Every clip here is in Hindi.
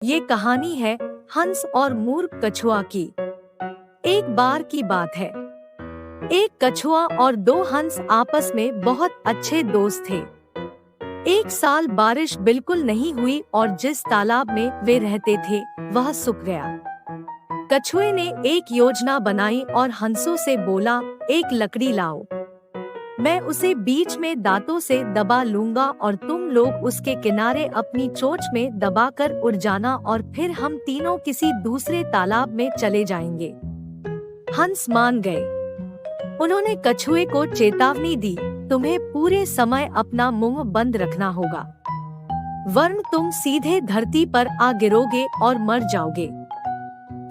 ये कहानी है हंस और मूर्ख कछुआ की। एक बार की बात है, एक कछुआ और दो हंस आपस में बहुत अच्छे दोस्त थे। एक साल बारिश बिल्कुल नहीं हुई और जिस तालाब में वे रहते थे वह सूख गया। कछुए ने एक योजना बनाई और हंसों से बोला, एक लकड़ी लाओ, मैं उसे बीच में दांतों से दबा लूंगा और तुम लोग उसके किनारे अपनी चोंच में दबाकर उड़ जाना और फिर हम तीनों किसी दूसरे तालाब में चले जाएंगे। हंस मान गए। उन्होंने कछुए को चेतावनी दी, तुम्हें पूरे समय अपना मुंह बंद रखना होगा, वरन तुम सीधे धरती पर आ गिरोगे और मर जाओगे।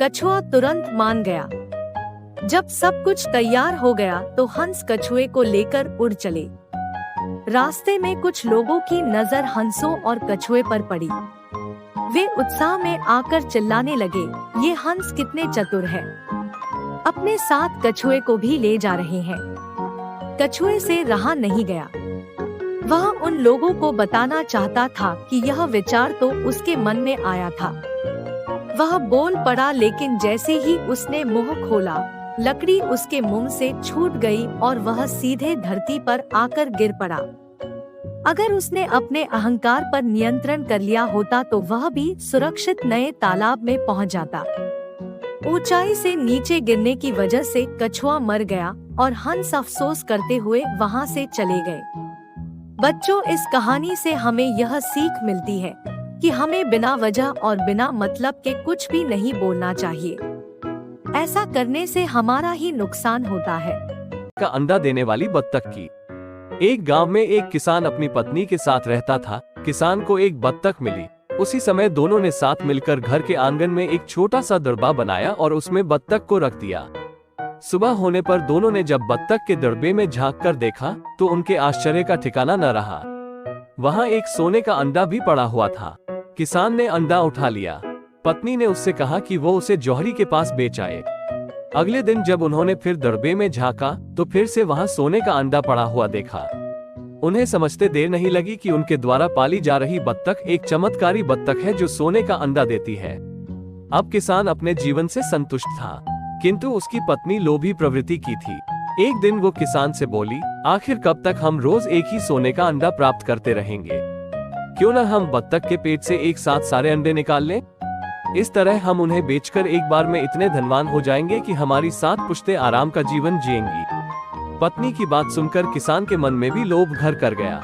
कछुआ तुरंत मान गया। जब सब कुछ तैयार हो गया तो हंस कछुए को लेकर उड़ चले। रास्ते में कुछ लोगों की नजर हंसों और कछुए पर पड़ी। वे उत्साह में आकर चिल्लाने लगे, ये हंस कितने चतुर है, अपने साथ कछुए को भी ले जा रहे हैं। कछुए से रहा नहीं गया। वह उन लोगों को बताना चाहता था कि यह विचार तो उसके मन में आया था। वह बोल पड़ा, लेकिन जैसे ही उसने मुंह खोला, लकड़ी उसके मुंह से छूट गई और वह सीधे धरती पर आकर गिर पड़ा। अगर उसने अपने अहंकार पर नियंत्रण कर लिया होता तो वह भी सुरक्षित नए तालाब में पहुंच जाता। ऊंचाई से नीचे गिरने की वजह से कछुआ मर गया और हंस अफसोस करते हुए वहां से चले गए। बच्चों, इस कहानी से हमें यह सीख मिलती है कि हमें बिना वजह और बिना मतलब के कुछ भी नहीं बोलना चाहिए। ऐसा करने से हमारा ही नुकसान होता है। का अंडा देने वाली बत्तख की। एक गांव में एक किसान अपनी पत्नी के साथ रहता था। किसान को एक बत्तख मिली। उसी समय दोनों ने साथ मिलकर घर के आंगन में एक छोटा सा दड़बा बनाया और उसमें बत्तख को रख दिया। सुबह होने पर दोनों ने जब बत्तख के दड़बे में झांक कर देखा तो उनके आश्चर्य का ठिकाना न रहा। वहाँ एक सोने का अंडा भी पड़ा हुआ था। किसान ने अंडा उठा लिया। पत्नी ने उससे कहा कि वो उसे जौहरी के पास बेच आए। अगले दिन जब उन्होंने फिर दड़बे में झांका तो फिर से वहां सोने का अंडा पड़ा हुआ देखा। उन्हें समझते देर नहीं लगी कि उनके द्वारा पाली जा रही बत्तख एक चमत्कारी बत्तख है जो सोने का अंडा देती है। अब किसान अपने जीवन से संतुष्ट था, किंतु उसकी पत्नी लोभी प्रवृत्ति की थी। एक दिन वो किसान से बोली, आखिर कब तक हम रोज एक ही सोने का अंडा प्राप्त करते रहेंगे? क्यों न हम बत्तख के पेट से एक साथ सारे अंडे निकाल लें? इस तरह हम उन्हें बेचकर एक बार में इतने धनवान हो जाएंगे कि हमारी 7 पुश्तें आराम का जीवन जिएंगी। पत्नी की बात सुनकर किसान के मन में भी लोभ घर कर गया।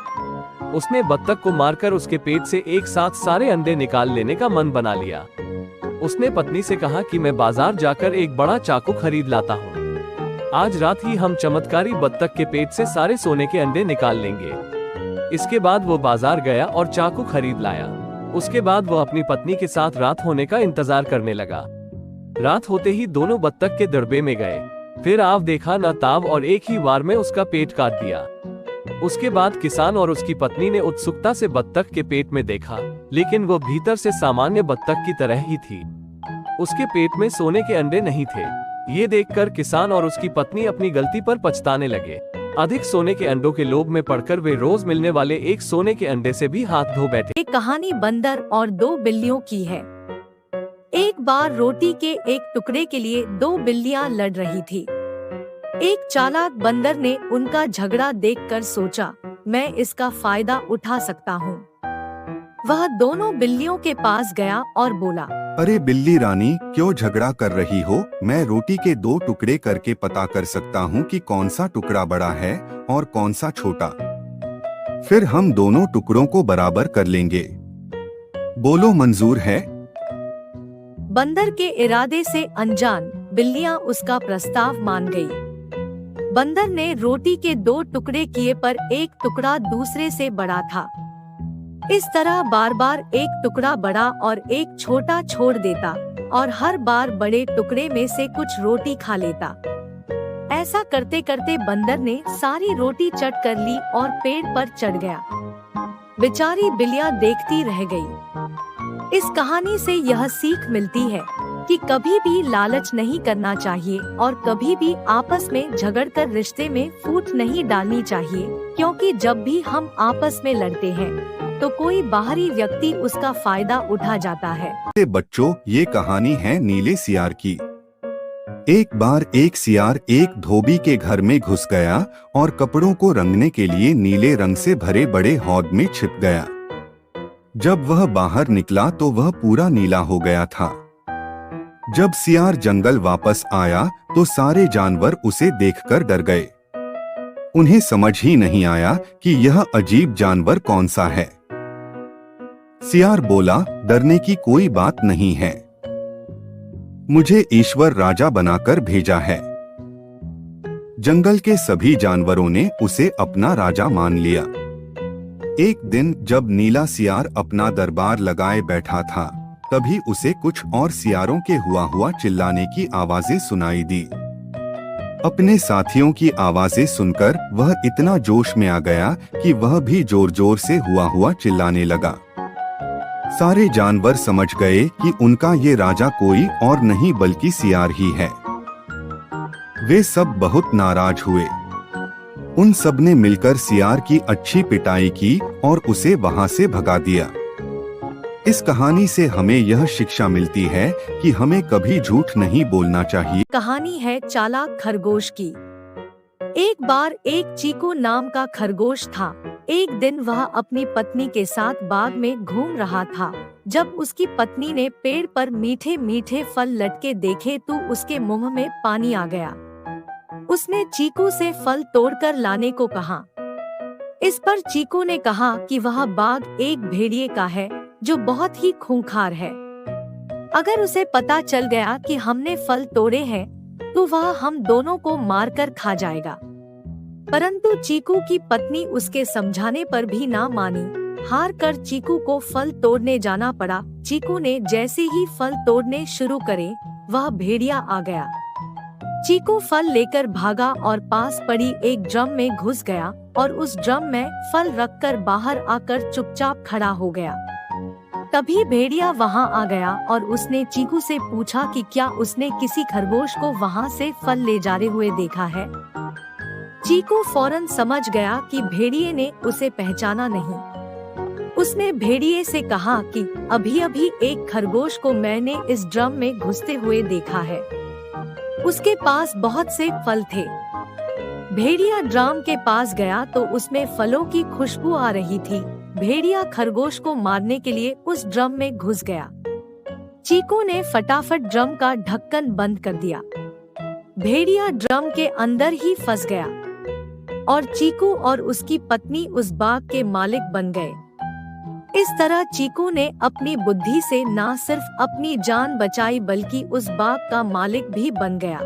उसने बत्तख को मारकर उसके पेट से एक साथ सारे अंडे निकाल लेने का मन बना लिया। उसने पत्नी से कहा कि मैं बाजार जाकर एक बड़ा चाकू खरीद लाता हूँ। आज रात ही हम चमत्कारी बत्तख के पेट से सारे सोने के अंडे निकाल लेंगे। इसके बाद वो बाजार गया और चाकू खरीद लाया। उसके बाद वो अपनी पत्नी के साथ रात होने का इंतजार करने लगा। रात होते ही दोनों बत्तख के दड़बे में गए। फिर आव देखा न ताव और एक ही वार में उसका पेट काट दिया। उसके बाद किसान और उसकी पत्नी ने उत्सुकता से बत्तख के पेट में देखा, लेकिन वो भीतर से सामान्य बत्तख की तरह ही थी। उसके पेट में सोने के अंडे नहीं थे। ये देखकर किसान और उसकी पत्नी अपनी गलती पर पछताने लगे। अधिक सोने के अंडों के लोभ में पड़कर वे रोज मिलने वाले एक सोने के अंडे से भी हाथ धो बैठे। एक कहानी बंदर और 2 बिल्लियों की है। एक बार रोटी के एक टुकड़े के लिए 2 बिल्लियां लड़ रही थी। एक चालाक बंदर ने उनका झगड़ा देखकर सोचा, मैं इसका फायदा उठा सकता हूँ। वह दोनों बिल्लियों के पास गया और बोला, अरे बिल्ली रानी, क्यों झगड़ा कर रही हो? मैं रोटी के 2 टुकड़े करके पता कर सकता हूँ कि कौन सा टुकड़ा बड़ा है और कौन सा छोटा। फिर हम दोनों टुकड़ों को बराबर कर लेंगे। बोलो, मंजूर है? बंदर के इरादे से अनजान बिल्लियां उसका प्रस्ताव मान गई। बंदर ने रोटी के 2 टुकड़े किए पर एक टुकड़ा दूसरे से बड़ा था। इस तरह बार बार एक टुकड़ा बड़ा और एक छोटा छोड़ देता और हर बार बड़े टुकड़े में से कुछ रोटी खा लेता। ऐसा करते करते बंदर ने सारी रोटी चट कर ली और पेड़ पर चढ़ गया। बेचारी बिल्लियां देखती रह गई। इस कहानी से यह सीख मिलती है कि कभी भी लालच नहीं करना चाहिए और कभी भी आपस में झगड़कर रिश्ते में फूट नहीं डालनी चाहिए, क्योंकि जब भी हम आपस में लड़ते हैं तो कोई बाहरी व्यक्ति उसका फायदा उठा जाता है। बच्चों, ये कहानी है नीले सियार की। एक बार एक सियार एक धोबी के घर में घुस गया और कपड़ों को रंगने के लिए नीले रंग से भरे बड़े हौद में छिप गया। जब वह बाहर निकला तो वह पूरा नीला हो गया था। जब सियार जंगल वापस आया तो सारे जानवर उसे देखकर डर गए। उन्हें समझ ही नहीं आया कि यह अजीब जानवर कौन सा है। सियार बोला, डरने की कोई बात नहीं है, मुझे ईश्वर राजा बनाकर भेजा है। जंगल के सभी जानवरों ने उसे अपना राजा मान लिया। एक दिन जब नीला सियार अपना दरबार लगाए बैठा था, तभी उसे कुछ और सियारों के हुआ चिल्लाने की आवाजें सुनाई दी। अपने साथियों की आवाजें सुनकर वह इतना जोश में आ गया कि वह भी जोर जोर से हुआ चिल्लाने लगा। सारे जानवर समझ गए कि उनका ये राजा कोई और नहीं बल्कि सियार ही है। वे सब बहुत नाराज हुए। उन सब ने मिलकर सियार की अच्छी पिटाई की और उसे वहां से भगा दिया। इस कहानी से हमें यह शिक्षा मिलती है कि हमें कभी झूठ नहीं बोलना चाहिए। कहानी है चालाक खरगोश की। एक बार एक चीकू नाम का खरगोश था। एक दिन वह अपनी पत्नी के साथ बाग में घूम रहा था। जब उसकी पत्नी ने पेड़ पर मीठे मीठे फल लटके देखे तो उसके मुंह में पानी आ गया। उसने चीकू से फल तोड़कर लाने को कहा। इस पर चीकू ने कहा कि वह बाग एक भेड़िए का है जो बहुत ही खूंखार है। अगर उसे पता चल गया कि हमने फल तोड़े हैं तो वह हम दोनों को मारकर खा जाएगा। परंतु चीकू की पत्नी उसके समझाने पर भी ना मानी। हार कर चीकू को फल तोड़ने जाना पड़ा। चीकू ने जैसे ही फल तोड़ने शुरू करे, वह भेड़िया आ गया। चीकू फल लेकर भागा और पास पड़ी एक ड्रम में घुस गया और उस ड्रम में फल रखकर बाहर आकर चुपचाप खड़ा हो गया। तभी भेड़िया वहां आ गया और उसने चीकू से पूछा कि क्या उसने किसी खरगोश को वहां से फल ले जाते हुए देखा है। चीकू फौरन समझ गया कि भेड़िए ने उसे पहचाना नहीं। उसने भेड़िए से कहा कि अभी अभी एक खरगोश को मैंने इस ड्रम में घुसते हुए देखा है। उसके पास बहुत से फल थे। भेड़िया ड्रम के पास गया तो उसमें फलों की खुशबू आ रही थी। भेड़िया खरगोश को मारने के लिए उस ड्रम में घुस गया। चीकू ने फटाफट ड्रम का ढक्कन बंद कर दिया। भेड़िया ड्रम के अंदर ही फंस गया और चीकू और उसकी पत्नी उस बाग के मालिक बन गए। इस तरह चीकू ने अपनी बुद्धि से न सिर्फ अपनी जान बचाई बल्कि उस बाग का मालिक भी बन गया।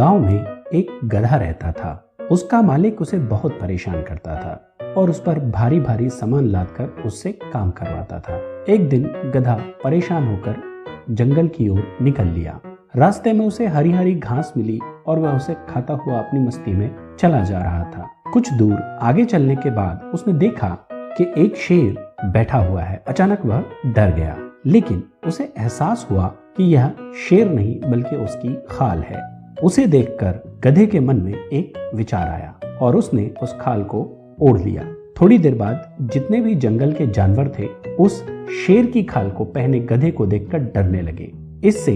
गांव में एक गधा रहता था। उसका मालिक उसे बहुत परेशान करता था और उस पर भारी भारी सामान लादकर उससे काम करवाता था। एक दिन गधा परेशान होकर जंगल की ओर निकल लिया। रास्ते में उसे हरी हरी घास मिली और वह उसे खाता हुआ अपनी मस्ती में चला जा रहा था। कुछ दूर आगे चलने के बाद उसने देखा कि एक शेर बैठा हुआ है। अचानक वह डर गया, लेकिन उसे एहसास हुआ कि यह शेर नहीं बल्कि उसकी खाल है। उसे देखकर गधे के मन में एक विचार आया और उसने उस खाल को ओढ़ लिया। थोड़ी देर बाद जितने भी जंगल के जानवर थे उस शेर की खाल को पहने गधे को देखकर डरने लगे। इससे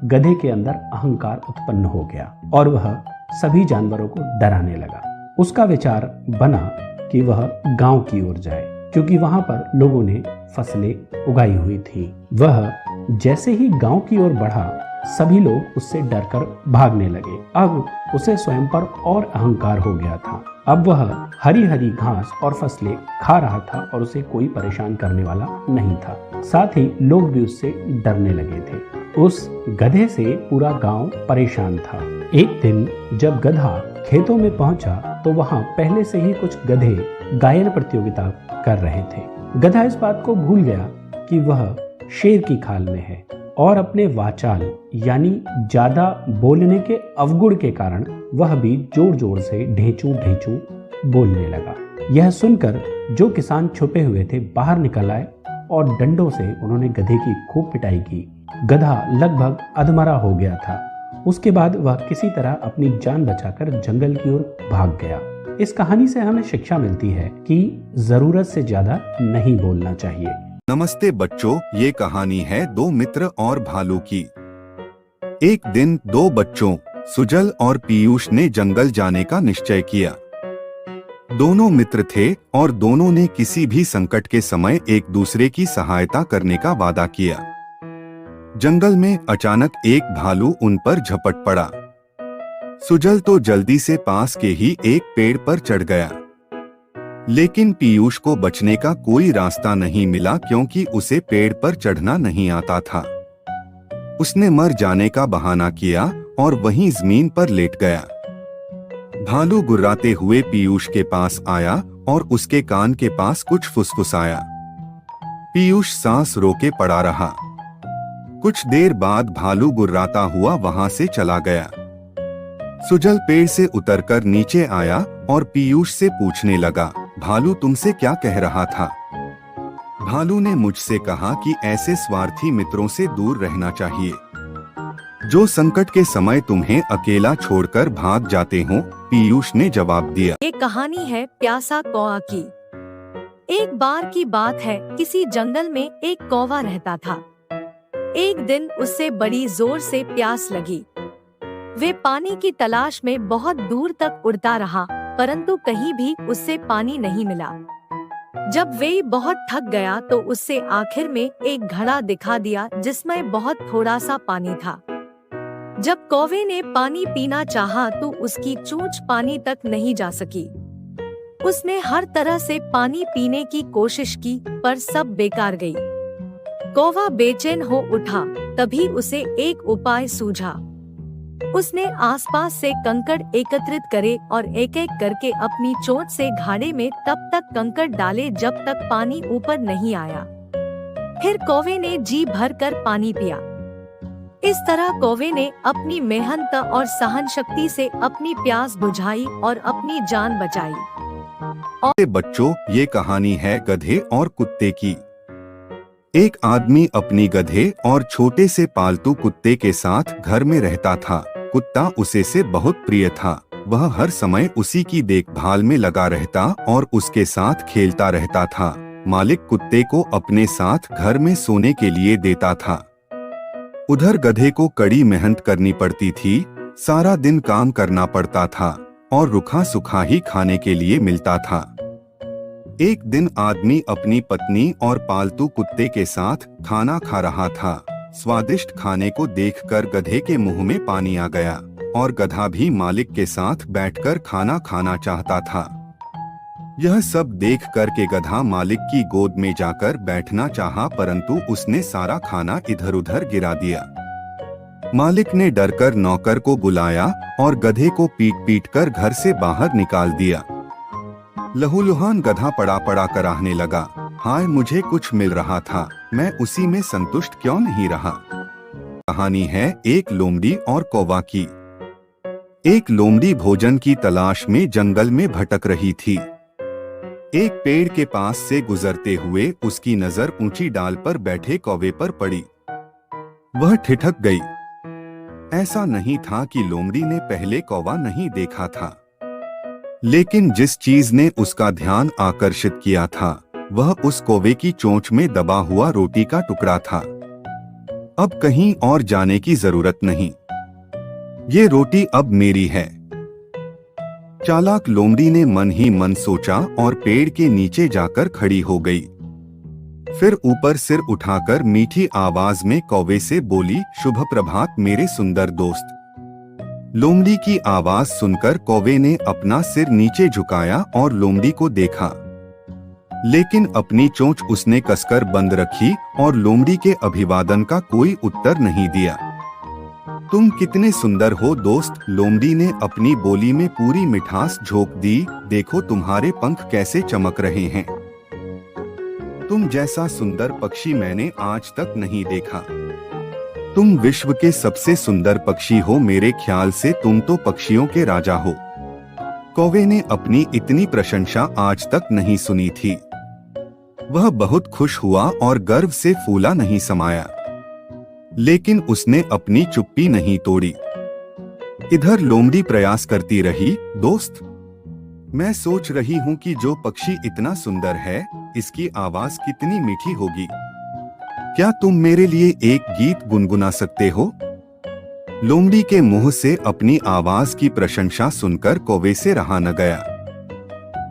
गधे के अंदर अहंकार उत्पन्न हो गया और वह सभी जानवरों को डराने लगा। उसका विचार बना कि वह गांव की ओर जाए, क्योंकि वहां पर लोगों ने फसलें उगाई हुई थी। वह जैसे ही गांव की ओर बढ़ा, सभी लोग उससे डरकर भागने लगे। अब उसे स्वयं पर और अहंकार हो गया था। अब वह हरी हरी घास और फसलें खा रहा था और उसे कोई परेशान करने वाला नहीं था। साथ ही लोग भी उससे डरने लगे थे। उस गधे से पूरा गांव परेशान था। एक दिन जब गधा खेतों में पहुंचा तो वहां पहले से ही कुछ गधे गायन प्रतियोगिता कर रहे थे। गधा इस बात को भूल गया कि वह शेर की खाल में है और अपने वाचाल यानी ज्यादा बोलने के अवगुण के कारण वह भी जोर जोर से ढेंचू ढेंचू बोलने लगा। यह सुनकर जो किसान छुपे हुए थे बाहर निकल आए और डंडों से उन्होंने गधे की खूब पिटाई की। गधा लगभग अधमरा हो गया था। उसके बाद वह किसी तरह अपनी जान बचाकर जंगल की ओर भाग गया। इस कहानी से हमें शिक्षा मिलती है कि जरूरत से ज्यादा नहीं बोलना चाहिए। नमस्ते बच्चों, ये कहानी है दो मित्र और भालू की। एक दिन दो बच्चों सुजल और पीयूष ने जंगल जाने का निश्चय किया। दोनों मित्र थे और दोनों ने किसी भी संकट के समय एक दूसरे की सहायता करने का वादा किया। जंगल में अचानक एक भालू उन पर झपट पड़ा। सुजल तो जल्दी से पास के ही एक पेड़ पर चढ़ गया, लेकिन पीयूष को बचने का कोई रास्ता नहीं मिला क्योंकि उसे पेड़ पर चढ़ना नहीं आता था। उसने मर जाने का बहाना किया और वहीं जमीन पर लेट गया। भालू गुर्राते हुए पीयूष के पास आया और उसके कान के पास कुछ फुसफुसाया। पीयूष सांस रोके पड़ा रहा। कुछ देर बाद भालू गुर्राता हुआ वहां से चला गया। सुजल पेड़ से उतरकर नीचे आया और पीयूष से पूछने लगा, भालू तुमसे क्या कह रहा था? भालू ने मुझसे कहा कि ऐसे स्वार्थी मित्रों से दूर रहना चाहिए, जो संकट के समय तुम्हें अकेला छोड़कर भाग जाते हो। पीयूष ने जवाब दिया। ये कहानी है प्यासा कौवा की। एक बार की बात है, किसी जंगल में एक कौवा रहता था। एक दिन उससे बड़ी जोर से प्यास लगी। वे पानी की तलाश में बहुत दूर तक उड़ता रहा, परंतु कहीं भी उससे पानी नहीं मिला। जब वे बहुत थक गया तो उससे आखिर में एक घड़ा दिखा दिया जिसमें बहुत थोड़ा सा पानी था। जब कौवे ने पानी पीना चाहा तो उसकी चोंच पानी तक नहीं जा सकी। उसने हर तरह से पानी पीने की कोशिश की, पर सब बेकार गई। कौवा बेचैन हो उठा। तभी उसे एक उपाय सूझा। उसने आसपास से कंकड़ एकत्रित करे और एक एक करके अपनी चोंच से घड़े में तब तक कंकड़ डाले जब तक पानी ऊपर नहीं आया। फिर कौवे ने जी भर कर पानी पिया। इस तरह कौवे ने अपनी मेहनत और सहन शक्ति से अपनी प्यास बुझाई और अपनी जान बचाई। बच्चों, ये कहानी है गधे और कुत्ते की। एक आदमी अपनी गधे और छोटे से पालतू कुत्ते के साथ घर में रहता था। कुत्ता उसे से बहुत प्रिय था। वह हर समय उसी की देखभाल में लगा रहता और उसके साथ खेलता रहता था। मालिक कुत्ते को अपने साथ घर में सोने के लिए देता था। उधर गधे को कड़ी मेहनत करनी पड़ती थी। सारा दिन काम करना पड़ता था और रुखा सुखा ही खाने के लिए मिलता था। एक दिन आदमी अपनी पत्नी और पालतू कुत्ते के साथ खाना खा रहा था। स्वादिष्ट खाने को देखकर गधे के मुंह में पानी आ गया और गधा भी मालिक के साथ बैठकर खाना खाना चाहता था। यह सब देख कर के गधा मालिक की गोद में जाकर बैठना चाहा, परंतु उसने सारा खाना इधर उधर गिरा दिया। मालिक ने डरकर नौकर को बुलाया और गधे को पीट पीट कर घर से बाहर निकाल दिया। लहूलुहान गधा पड़ा पड़ा कराहने लगा, हाय मुझे कुछ मिल रहा था, मैं उसी में संतुष्ट क्यों नहीं रहा। कहानी है एक लोमड़ी और कौवा की। एक लोमड़ी भोजन की तलाश में जंगल में भटक रही थी। एक पेड़ के पास से गुजरते हुए उसकी नजर ऊंची डाल पर बैठे कौवे पर पड़ी। वह ठिठक गई। ऐसा नहीं था कि लोमड़ी ने पहले कौवा नहीं देखा था, लेकिन जिस चीज ने उसका ध्यान आकर्षित किया था वह उस कौवे की चोंच में दबा हुआ रोटी का टुकड़ा था। अब कहीं और जाने की जरूरत नहीं, ये रोटी अब मेरी है। चालाक लोमड़ी ने मन ही मन सोचा और पेड़ के नीचे जाकर खड़ी हो गई। फिर ऊपर सिर उठाकर मीठी आवाज में कौवे से बोली, शुभ प्रभात मेरे सुंदर दोस्त। लोमड़ी की आवाज सुनकर कौवे ने अपना सिर नीचे झुकाया और लोमड़ी को देखा, लेकिन अपनी चोंच उसने कसकर बंद रखी और लोमड़ी के अभिवादन का कोई उत्तर नहीं दिया। तुम कितने सुंदर हो दोस्त, लोमड़ी ने अपनी बोली में पूरी मिठास झोंक दी। देखो तुम्हारे पंख कैसे चमक रहे हैं। तुम जैसा सुंदर पक्षी मैंने आज तक नहीं देखा। तुम विश्व के सबसे सुंदर पक्षी हो, मेरे ख्याल से तुम तो पक्षियों के राजा हो। कौवे ने अपनी इतनी प्रशंसा आज तक नहीं सुनी थी। वह बहुत खुश हुआ और गर्व से फूला नहीं समाया, लेकिन उसने अपनी चुप्पी नहीं तोड़ी। इधर लोमड़ी प्रयास करती रही, दोस्त मैं सोच रही हूँ कि जो पक्षी इतना सुंदर है, इसकी आवाज कितनी मीठी होगी। क्या तुम मेरे लिए एक गीत गुनगुना सकते हो? लोमड़ी के मुंह से अपनी आवाज की प्रशंसा सुनकर कौवे से रहा न गया।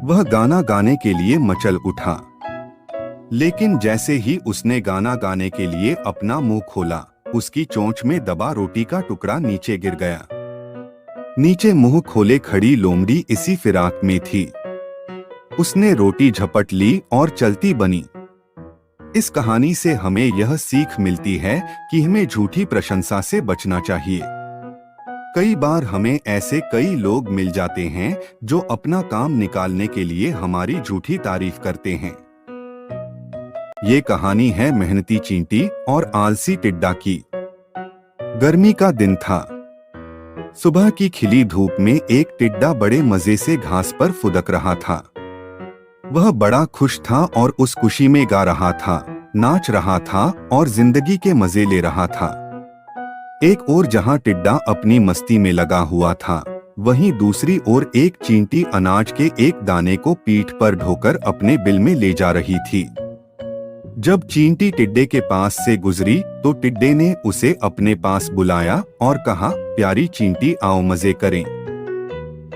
वह गाना गाने के लिए मचल उठा, लेकिन जैसे ही उसने गाना गाने के लिए अपना मुंह खोला, उसकी चोंच में दबा रोटी का टुकड़ा नीचे गिर गया। नीचे मुंह खोले खड़ी लोमड़ी इसी फिराक में थी। उसने रोटी झपट ली और चलती बनी। इस कहानी से हमें यह सीख मिलती है कि हमें झूठी प्रशंसा से बचना चाहिए। कई बार हमें ऐसे कई लोग मिल जाते हैं जो अपना काम निकालने के लिए हमारी झूठी तारीफ करते हैं। ये कहानी है मेहनती चींटी और आलसी टिड्डा की। गर्मी का दिन था। सुबह की खिली धूप में एक टिड्डा बड़े मजे से घास पर फुदक रहा था। वह बड़ा खुश था और उस खुशी में गा रहा था, नाच रहा था और जिंदगी के मजे ले रहा था। एक ओर जहां टिड्डा अपनी मस्ती में लगा हुआ था, वहीं दूसरी ओर एक चींटी अनाज के एक दाने को पीठ पर ढोकर अपने बिल में ले जा रही थी। जब चींटी टिड्डे के पास से गुजरी तो टिड्डे ने उसे अपने पास बुलाया और कहा, प्यारी चींटी, आओ मजे करें।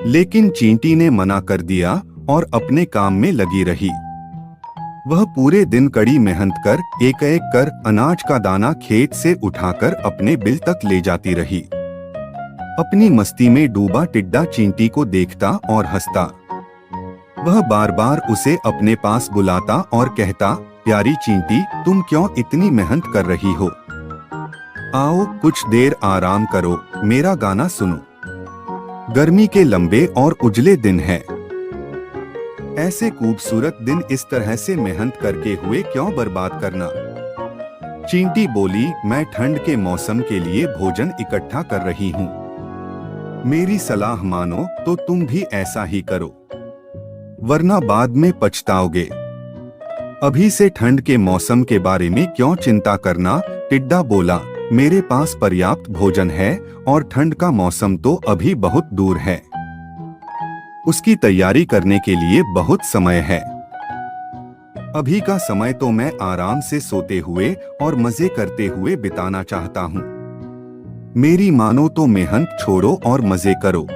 लेकिन चींटी ने मना कर दिया और अपने काम में लगी रही। वह पूरे दिन कड़ी मेहनत कर एक एक कर अनाज का दाना खेत से उठाकर अपने बिल तक ले जाती रही। अपनी मस्ती में डूबा टिड्डा चींटी को देखता और हंसता। वह बार बार उसे अपने पास बुलाता और कहता, प्यारी चींटी, तुम क्यों इतनी मेहनत कर रही हो? आओ कुछ देर आराम करो, मेरा गाना सुनो। गर्मी के लंबे और उजले दिन है। ऐसे खूबसूरत दिन इस तरह से मेहनत करके हुए क्यों बर्बाद करना? चींटी बोली, मैं ठंड के मौसम के लिए भोजन इकट्ठा कर रही हूँ। मेरी सलाह मानो तो तुम भी ऐसा ही करो, वरना बाद में पछताओगे। अभी से ठंड के मौसम के बारे में क्यों चिंता करना? टिड्डा बोला, मेरे पास पर्याप्त भोजन है और ठंड का मौसम तो अभी बहुत दूर है। उसकी तैयारी करने के लिए बहुत समय है। अभी का समय तो मैं आराम से सोते हुए और मजे करते हुए बिताना चाहता हूँ। मेरी मानो तो मेहनत छोड़ो और मजे करो।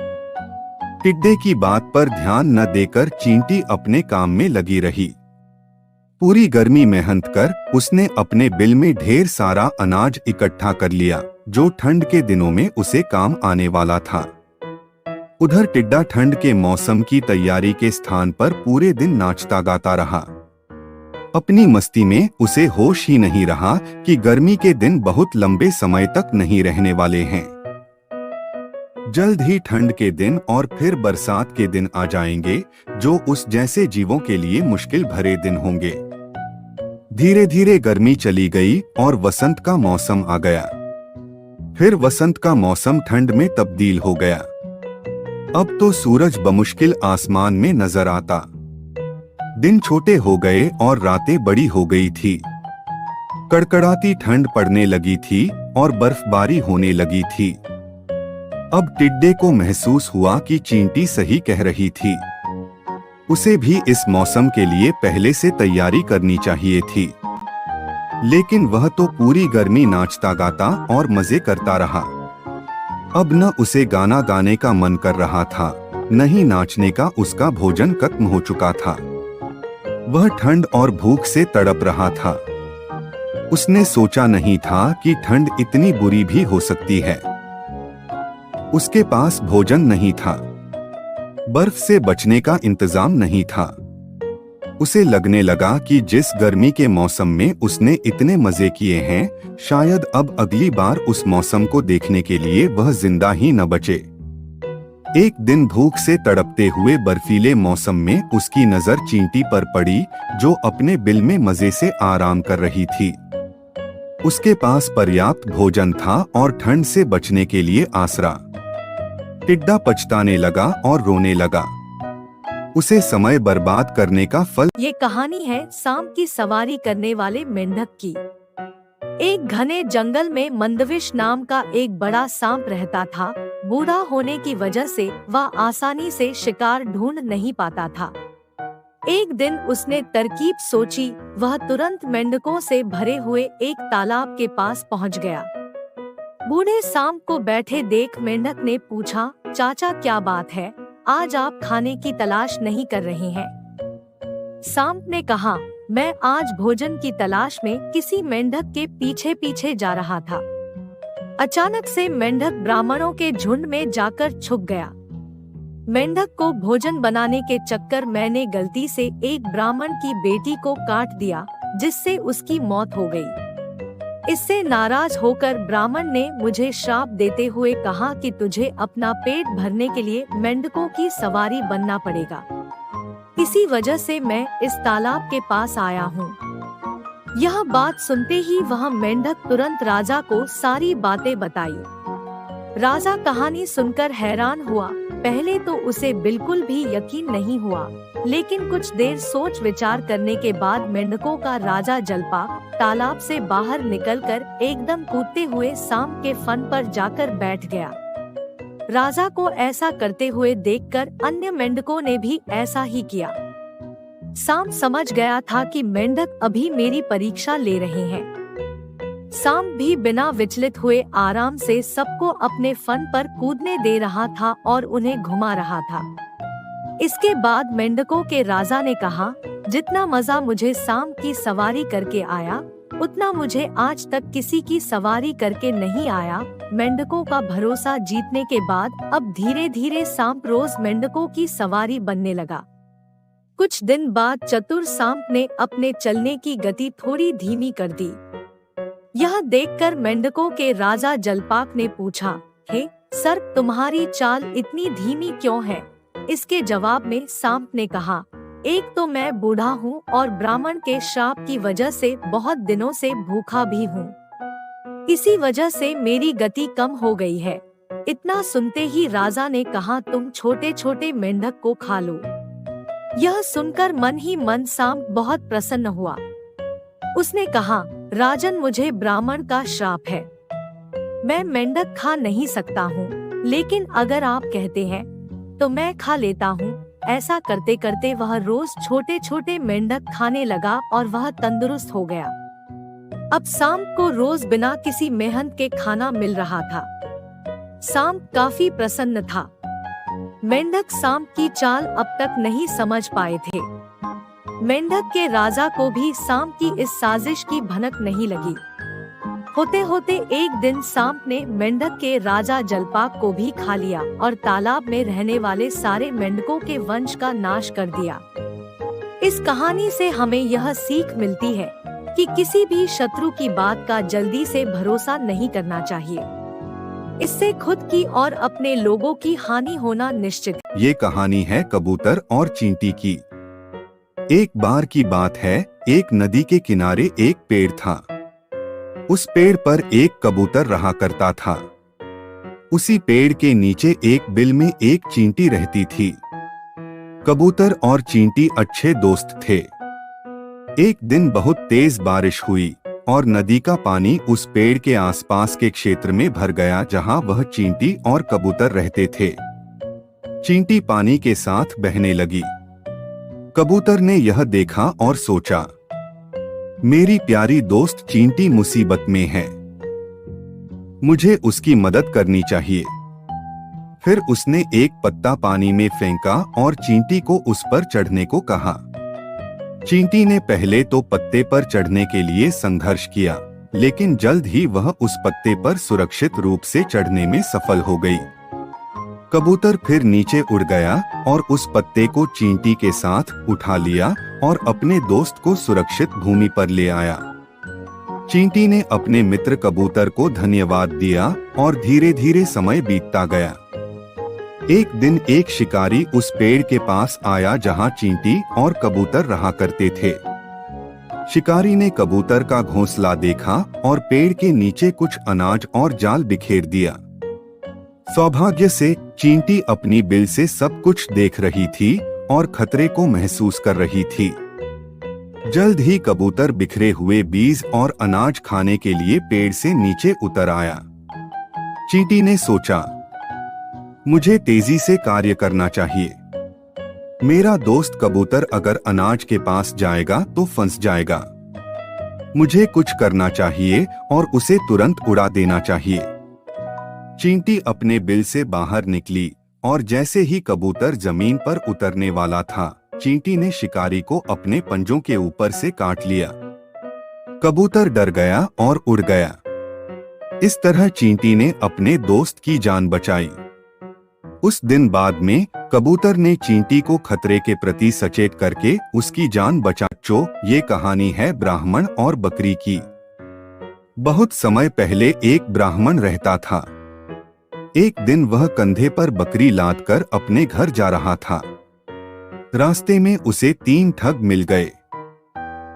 टिड्डे की बात पर ध्यान न देकर चींटी अपने काम में लगी रही। पूरी गर्मी मेहनत कर उसने अपने बिल में ढेर सारा अनाज इकट्ठा कर लिया, जो ठंड के दिनों में उसे काम आने वाला था। उधर टिड्डा ठंड के मौसम की तैयारी के स्थान पर पूरे दिन नाचता गाता रहा। अपनी मस्ती में उसे होश ही नहीं रहा कि गर्मी के दिन बहुत लंबे समय तक नहीं रहने वाले हैं। जल्द ही ठंड के दिन और फिर बरसात के दिन आ जाएंगे, जो उस जैसे जीवों के लिए मुश्किल भरे दिन होंगे। धीरे धीरे गर्मी चली गई और वसंत का मौसम आ गया। फिर वसंत का मौसम ठंड में तब्दील हो गया। अब तो सूरज बमुश्किल आसमान में नजर आता। दिन छोटे हो गए और रातें बड़ी हो गई थी। कड़कड़ाती ठंड पड़ने लगी थी और बर्फबारी होने लगी थी। अब टिड्डे को महसूस हुआ कि चींटी सही कह रही थी। उसे भी इस मौसम के लिए पहले से तैयारी करनी चाहिए थी। लेकिन वह तो पूरी गर्मी नाचता गाता और मजे करता रहा। अब न उसे गाना गाने का मन कर रहा था, न ही नाचने का। उसका भोजन खत्म हो चुका था। वह ठंड और भूख से तड़प रहा था। उसने सोचा नहीं था कि ठंड इतनी बुरी भी हो सकती है। उसके पास भोजन नहीं था, बर्फ से बचने का इंतजाम नहीं था। उसे लगने लगा कि जिस गर्मी के मौसम में उसने इतने मजे किए हैं, शायद अब अगली बार उस मौसम को देखने के लिए वह जिंदा ही न बचे। एक दिन भूख से तड़पते हुए बर्फीले मौसम में उसकी नजर चींटी पर पड़ी, जो अपने बिल में मजे से आराम कर रही थी। उसके पास पर्याप्त भोजन था और ठंड से बचने के लिए आसरा। टिड्डा पछताने लगा और रोने लगा। उसे समय बर्बाद करने का फल। ये कहानी है सांप की सवारी करने वाले मेंढक की। एक घने जंगल में मंदविश नाम का एक बड़ा सांप रहता था, बूढ़ा होने की वजह से वह आसानी से शिकार ढूंढ नहीं पाता था। एक दिन उसने तरकीब सोची। वह तुरंत मेंढकों से भरे हुए एक तालाब के पास पहुंच गया। बूढ़े सांप को बैठे देख मेंढक ने पूछा, चाचा क्या बात है, आज आप खाने की तलाश नहीं कर रहे हैं? सांप ने कहा, मैं आज भोजन की तलाश में किसी मेंढक के पीछे पीछे जा रहा था। अचानक से मेंढक ब्राह्मणों के झुंड में जाकर छुप गया। मेंढक को भोजन बनाने के चक्कर मैंने गलती से एक ब्राह्मण की बेटी को काट दिया, जिससे उसकी मौत हो गई। इससे नाराज होकर ब्राह्मण ने मुझे श्राप देते हुए कहा कि तुझे अपना पेट भरने के लिए मेंढकों की सवारी बनना पड़ेगा। इसी वजह से मैं इस तालाब के पास आया हूँ। यह बात सुनते ही वह मेंढक तुरंत राजा को सारी बातें बताई। राजा कहानी सुनकर हैरान हुआ। पहले तो उसे बिल्कुल भी यकीन नहीं हुआ, लेकिन कुछ देर सोच विचार करने के बाद मेंढकों का राजा जलपाक तालाब से बाहर निकलकर एकदम कूदते हुए सांप के फन पर जाकर बैठ गया। राजा को ऐसा करते हुए देखकर अन्य मेंढकों ने भी ऐसा ही किया। सांप समझ गया था कि मेंढक अभी मेरी परीक्षा ले रहे हैं। सांप भी बिना विचलित हुए आराम से सबको अपने फन पर कूदने दे रहा था और उन्हें घुमा रहा था। इसके बाद मेंढकों के राजा ने कहा, जितना मजा मुझे सांप की सवारी करके आया, उतना मुझे आज तक किसी की सवारी करके नहीं आया। मेंढकों का भरोसा जीतने के बाद अब धीरे धीरे सांप रोज मेंढकों की सवारी बनने लगा। कुछ दिन बाद चतुर सांप ने अपने चलने की गति थोड़ी धीमी कर दी। यह देखकर मेंढकों के राजा जलपाक ने पूछा, हे सर्प, तुम्हारी चाल इतनी धीमी क्यों है? इसके जवाब में सांप ने कहा, एक तो मैं बूढ़ा हूँ और ब्राह्मण के श्राप की वजह से बहुत दिनों से भूखा भी हूँ। इसी वजह से मेरी गति कम हो गई है। इतना सुनते ही राजा ने कहा, तुम छोटे छोटे मेंढक को खा लो। यह सुनकर मन ही मन सांप बहुत प्रसन्न हुआ। उसने कहा, राजन, मुझे ब्राह्मण का श्राप है, मैं मेंढक खा नहीं सकता हूँ, लेकिन अगर आप कहते हैं तो मैं खा लेता हूँ। ऐसा करते करते वह रोज छोटे छोटे मेंढक खाने लगा और वह तंदुरुस्त हो गया। अब सांप को रोज बिना किसी मेहनत के खाना मिल रहा था। सांप काफी प्रसन्न था। मेंढक सांप की चाल अब तक नहीं समझ पाए थे। मेंढक के राजा को भी सांप की इस साजिश की भनक नहीं लगी। होते होते एक दिन सांप ने मेंढक के राजा जलपाक को भी खा लिया और तालाब में रहने वाले सारे मेंढकों के वंश का नाश कर दिया। इस कहानी से हमें यह सीख मिलती है कि किसी भी शत्रु की बात का जल्दी से भरोसा नहीं करना चाहिए। इससे खुद की और अपने लोगों की हानि होना निश्चित है। ये कहानी है कबूतर और चींटी की। एक बार की बात है, एक नदी के किनारे एक पेड़ था। उस पेड़ पर एक कबूतर रहा करता था। उसी पेड़ के नीचे एक बिल में एक चींटी रहती थी। कबूतर और चींटी अच्छे दोस्त थे। एक दिन बहुत तेज बारिश हुई और नदी का पानी उस पेड़ के आसपास के क्षेत्र में भर गया जहां वह चींटी और कबूतर रहते थे। चींटी पानी के साथ बहने लगी। कबूतर ने यह देखा और सोचा, मेरी प्यारी दोस्त चींटी मुसीबत में है, मुझे उसकी मदद करनी चाहिए। फिर उसने एक पत्ता पानी में फेंका और चींटी को उस पर चढ़ने को कहा। चींटी ने पहले तो पत्ते पर चढ़ने के लिए संघर्ष किया, लेकिन जल्द ही वह उस पत्ते पर सुरक्षित रूप से चढ़ने में सफल हो गई। कबूतर फिर नीचे उड़ गया और उस पत्ते को चींटी के साथ उठा लिया और अपने दोस्त को सुरक्षित भूमि पर ले आया। चींटी ने अपने मित्र कबूतर को धन्यवाद दिया और धीरे धीरे समय बीतता गया। एक दिन एक शिकारी उस पेड़ के पास आया जहां चींटी और कबूतर रहा करते थे। शिकारी ने कबूतर का घोंसला देखा और पेड़ के नीचे कुछ अनाज और जाल बिखेर दिया। सौभाग्य से चींटी अपनी बिल से सब कुछ देख रही थी और खतरे को महसूस कर रही थी। जल्द ही कबूतर बिखरे हुए बीज और अनाज खाने के लिए पेड़ से नीचे उतर आया। चींटी ने सोचा, मुझे तेजी से कार्य करना चाहिए। मेरा दोस्त कबूतर अगर अनाज के पास जाएगा तो फंस जाएगा। मुझे कुछ करना चाहिए और उसे तुरंत उड़ा देना चाहिए। चींटी अपने बिल से बाहर निकली और जैसे ही कबूतर जमीन पर उतरने वाला था, चींटी ने शिकारी को अपने पंजों के ऊपर से काट लिया। कबूतर डर गया और उड़ गया। इस तरह चींटी ने अपने दोस्त की जान बचाई। उस दिन बाद में कबूतर ने चींटी को खतरे के प्रति सचेत करके उसकी जान बचा। ये कहानी है ब्राह्मण और बकरी की। बहुत समय पहले एक ब्राह्मण रहता था। एक दिन वह कंधे पर बकरी लाद कर अपने घर जा रहा था। रास्ते में उसे 3 ठग मिल गए।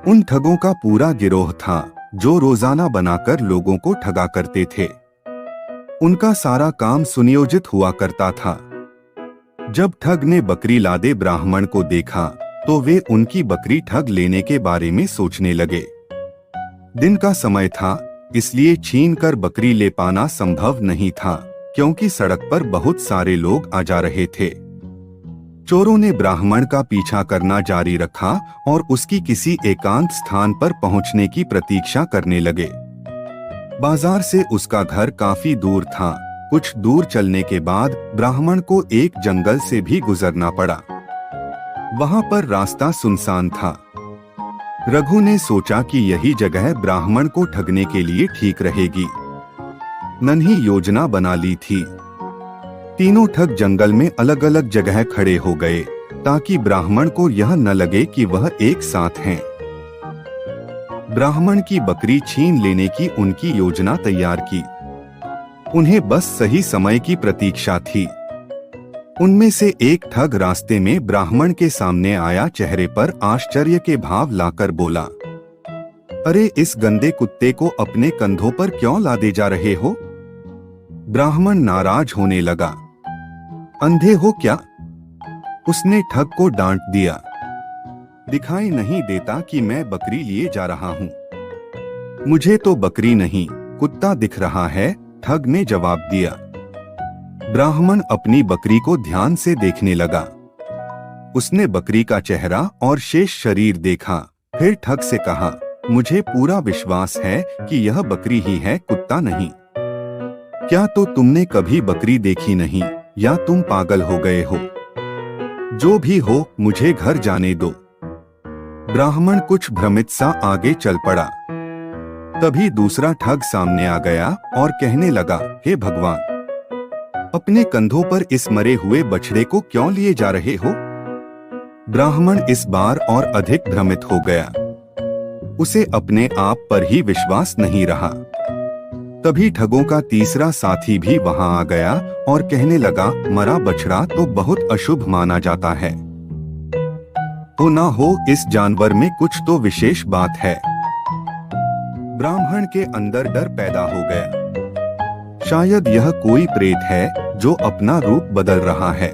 उन ठगों का पूरा गिरोह था जो रोजाना बनाकर लोगों को ठगा करते थे। उनका सारा काम सुनियोजित हुआ करता था। जब ठग ने बकरी लादे ब्राह्मण को देखा तो वे उनकी बकरी ठग लेने के बारे में सोचने लगे। दिन का समय था, इसलिए छीन कर बकरी ले पाना संभव नहीं था, क्योंकि सड़क पर बहुत सारे लोग आ जा रहे थे। चोरों ने ब्राह्मण का पीछा करना जारी रखा और उसकी किसी एकांत स्थान पर पहुंचने की प्रतीक्षा करने लगे। बाजार से उसका घर काफी दूर था। कुछ दूर चलने के बाद ब्राह्मण को एक जंगल से भी गुजरना पड़ा। वहां पर रास्ता सुनसान था। रघु ने सोचा कि यही जगह ब्राह्मण को ठगने के लिए ठीक रहेगी। नन्ही योजना बना ली थी। तीनों ठग जंगल में अलग अलग जगह खड़े हो गए ताकि ब्राह्मण को यह न लगे कि वह एक साथ हैं। ब्राह्मण की बकरी छीन लेने की उनकी योजना तैयार की। उन्हें बस सही समय की प्रतीक्षा थी। उनमें से एक ठग रास्ते में ब्राह्मण के सामने आया। चेहरे पर आश्चर्य के भाव लाकर बोला, अरे इस गंदे कुत्ते को अपने कंधों पर क्यों लादे जा रहे हो? ब्राह्मण नाराज होने लगा। अंधे हो क्या? उसने ठग को डांट दिया। दिखाई नहीं देता कि मैं बकरी लिए जा रहा हूं? मुझे तो बकरी नहीं, कुत्ता दिख रहा है, ठग ने जवाब दिया। ब्राह्मण अपनी बकरी को ध्यान से देखने लगा। उसने बकरी का चेहरा और शेष शरीर देखा। फिर ठग से कहा, मुझे पूरा विश्वास है कि यह बकरी ही है, कुत्ता नहीं। क्या तो तुमने कभी बकरी देखी नहीं, या तुम पागल हो गए हो? जो भी हो, मुझे घर जाने दो। ब्राह्मण कुछ भ्रमित सा आगे चल पड़ा। तभी दूसरा ठग सामने आ गया और कहने लगा, हे भगवान, अपने कंधों पर इस मरे हुए बछड़े को क्यों लिए जा रहे हो? ब्राह्मण इस बार और अधिक भ्रमित हो गया। उसे अपने आप पर ही विश्वास नहीं रहा। तभी ठगों का तीसरा साथी भी वहां आ गया और कहने लगा, मरा बछड़ा तो बहुत अशुभ माना जाता है। हो ना हो, इस जानवर में कुछ तो विशेष बात है। ब्राह्मण के अंदर डर पैदा हो गया। शायद यह कोई प्रेत है जो अपना रूप बदल रहा है।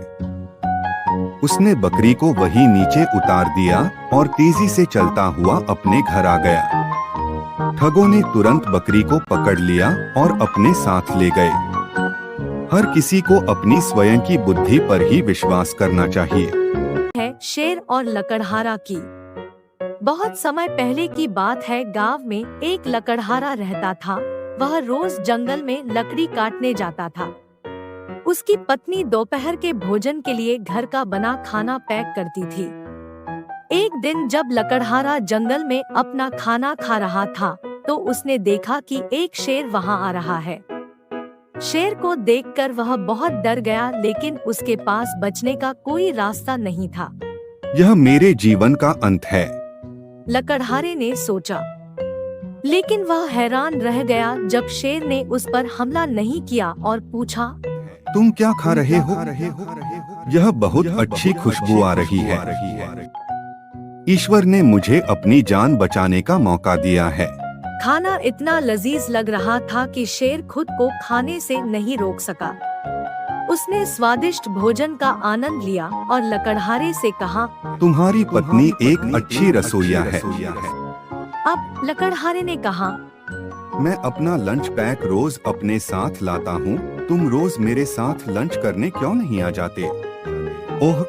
उसने बकरी को वहीं नीचे उतार दिया और तेजी से चलता हुआ अपने घर आ गया। ठगों ने तुरंत बकरी को पकड़ लिया और अपने साथ ले गए। हर किसी को अपनी स्वयं की बुद्धि पर ही विश्वास करना चाहिए। है शेर और लकड़हारा की। बहुत समय पहले की बात है। गांव में एक लकड़हारा रहता था। वह रोज जंगल में लकड़ी काटने जाता था। उसकी पत्नी दोपहर के भोजन के लिए घर का बना खाना पैक करती थी। एक दिन जब लकड़हारा जंगल में अपना खाना खा रहा था तो उसने देखा कि एक शेर वहां आ रहा है। शेर को देखकर वह बहुत डर गया, लेकिन उसके पास बचने का कोई रास्ता नहीं था। यह मेरे जीवन का अंत है, लकड़हारे ने सोचा। लेकिन वह हैरान रह गया जब शेर ने उस पर हमला नहीं किया और पूछा, तुम क्या खा रहे हो? यह बहुत अच्छी खुशबू आ रही है। ईश्वर ने मुझे अपनी जान बचाने का मौका दिया है। खाना इतना लजीज लग रहा था कि शेर खुद को खाने से नहीं रोक सका। उसने स्वादिष्ट भोजन का आनंद लिया और लकड़हारे से कहा, तुम्हारी पत्नी एक अच्छी रसोइया है। अब लकड़हारे ने कहा, मैं अपना लंच पैक रोज अपने साथ लाता हूँ। तुम रोज मेरे साथ लंच करने क्यों नहीं आ जाते? ओह,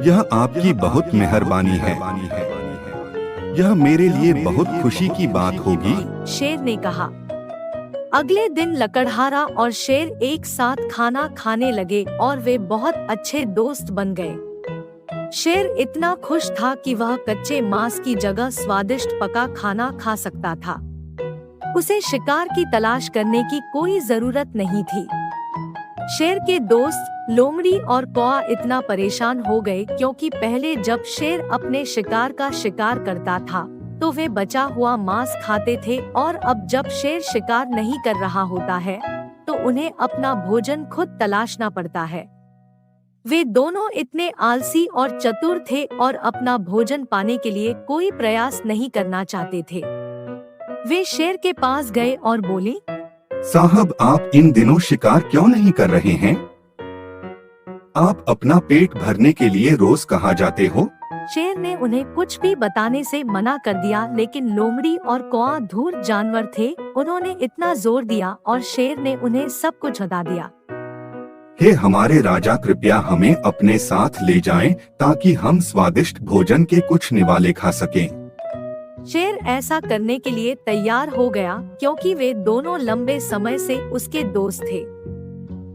यह आपकी बहुत मेहरबानी है। यह मेरे लिए बहुत खुशी की बात होगी। शेर ने कहा। अगले दिन लकड़हारा और शेर एक साथ खाना खाने लगे और वे बहुत अच्छे दोस्त बन गए। शेर इतना खुश था कि वह कच्चे मांस की जगह स्वादिष्ट पका खाना खा सकता था। उसे शिकार की तलाश करने की कोई जरूरत नहीं थी। शेर के दोस्त लोमड़ी और कौआ इतना परेशान हो गए क्योंकि पहले जब शेर अपने शिकार का शिकार करता था तो वे बचा हुआ मांस खाते थे और अब जब शेर शिकार नहीं कर रहा होता है तो उन्हें अपना भोजन खुद तलाशना पड़ता है। वे दोनों इतने आलसी और चतुर थे और अपना भोजन पाने के लिए कोई प्रयास नहीं करना चाहते थे। वे शेर के पास गए और बोले, साहब, आप इन दिनों शिकार क्यों नहीं कर रहे हैं? आप अपना पेट भरने के लिए रोज कहाँ जाते हो? शेर ने उन्हें कुछ भी बताने से मना कर दिया, लेकिन लोमड़ी और कौआ धूर्त जानवर थे। उन्होंने इतना जोर दिया और शेर ने उन्हें सब कुछ बता दिया। हे हमारे राजा, कृपया हमें अपने साथ ले जाएं ताकि हम स्वादिष्ट भोजन के कुछ निवाले खा सकें। शेर ऐसा करने के लिए तैयार हो गया क्योंकि वे दोनों लंबे समय से उसके दोस्त थे।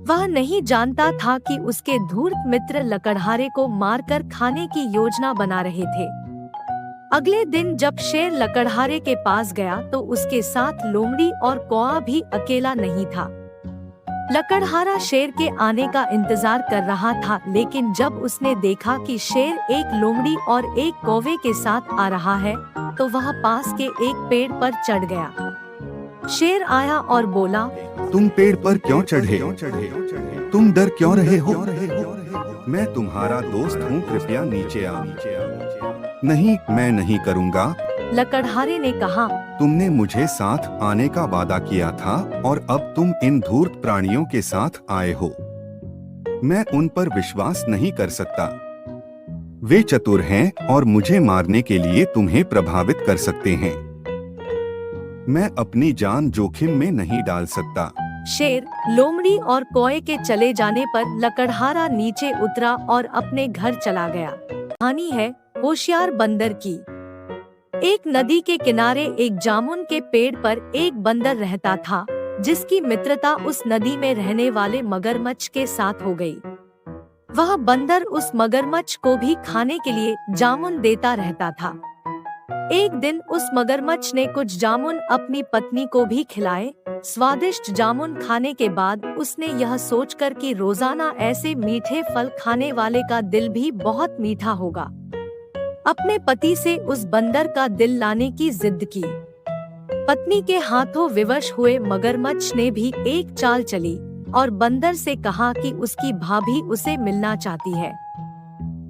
वह नहीं जानता था कि उसके धूर्त मित्र लकड़हारे को मारकर खाने की योजना बना रहे थे। अगले दिन जब शेर लकड़हारे के पास गया तो उसके साथ लोमड़ी और कौआ भी अकेला नहीं था। लकड़हारा शेर के आने का इंतजार कर रहा था, लेकिन जब उसने देखा कि शेर एक लोमड़ी और एक कौवे के साथ आ रहा है तो वह पास के एक पेड़ पर चढ़ गया। शेर आया और बोला, तुम पेड़ पर क्यों चढ़े? तुम डर क्यों रहे हो? मैं तुम्हारा दोस्त हूँ, कृपया नीचे आओ। नहीं, मैं नहीं करूँगा। लकड़हारे ने कहा, तुमने मुझे साथ आने का वादा किया था और अब तुम इन धूर्त प्राणियों के साथ आए हो। मैं उन पर विश्वास नहीं कर सकता। वे चतुर हैं और मुझे मारने के लिए तुम्हें प्रभावित कर सकते हैं। मैं अपनी जान जोखिम में नहीं डाल सकता। शेर, लोमड़ी और कौए के चले जाने पर लकड़हारा नीचे उतरा और अपने घर चला गया। कहानी है होशियार बंदर की। एक नदी के किनारे एक जामुन के पेड़ पर एक बंदर रहता था जिसकी मित्रता उस नदी में रहने वाले मगरमच्छ के साथ हो गई। वह बंदर उस मगरमच्छ को भी खाने के लिए जामुन देता रहता था। एक दिन उस मगरमच्छ ने कुछ जामुन अपनी पत्नी को भी खिलाए। स्वादिष्ट जामुन खाने के बाद उसने यह सोचकर कि रोजाना ऐसे मीठे फल खाने वाले का दिल भी बहुत मीठा होगा, अपने पति से उस बंदर का दिल लाने की जिद की। पत्नी के हाथों विवश हुए मगरमच्छ ने भी एक चाल चली और बंदर से कहा कि उसकी भाभी उसे मिलना चाहती है,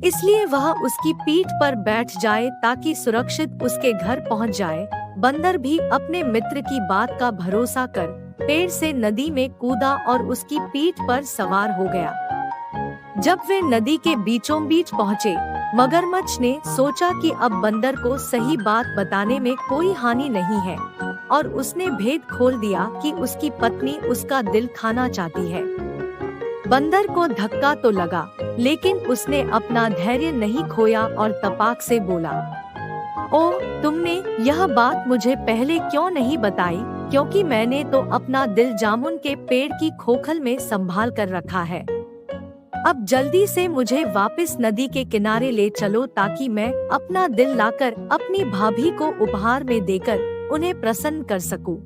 इसलिए वह उसकी पीठ पर बैठ जाए ताकि सुरक्षित उसके घर पहुंच जाए। बंदर भी अपने मित्र की बात का भरोसा कर पेड़ से नदी में कूदा और उसकी पीठ पर सवार हो गया। जब वे नदी के बीचों बीच पहुँचे, मगरमच्छ ने सोचा कि अब बंदर को सही बात बताने में कोई हानि नहीं है और उसने भेद खोल दिया कि उसकी पत्नी उसका दिल खाना चाहती है। बंदर को धक्का तो लगा, लेकिन उसने अपना धैर्य नहीं खोया और तपाक से बोला, ओह, तुमने यह बात मुझे पहले क्यों नहीं बताई? क्योंकि मैंने तो अपना दिल जामुन के पेड़ की खोखल में संभाल कर रखा है। अब जल्दी से मुझे वापस नदी के किनारे ले चलो ताकि मैं अपना दिल लाकर अपनी भाभी को उपहार में देकर उन्हें प्रसन्न कर सकूं।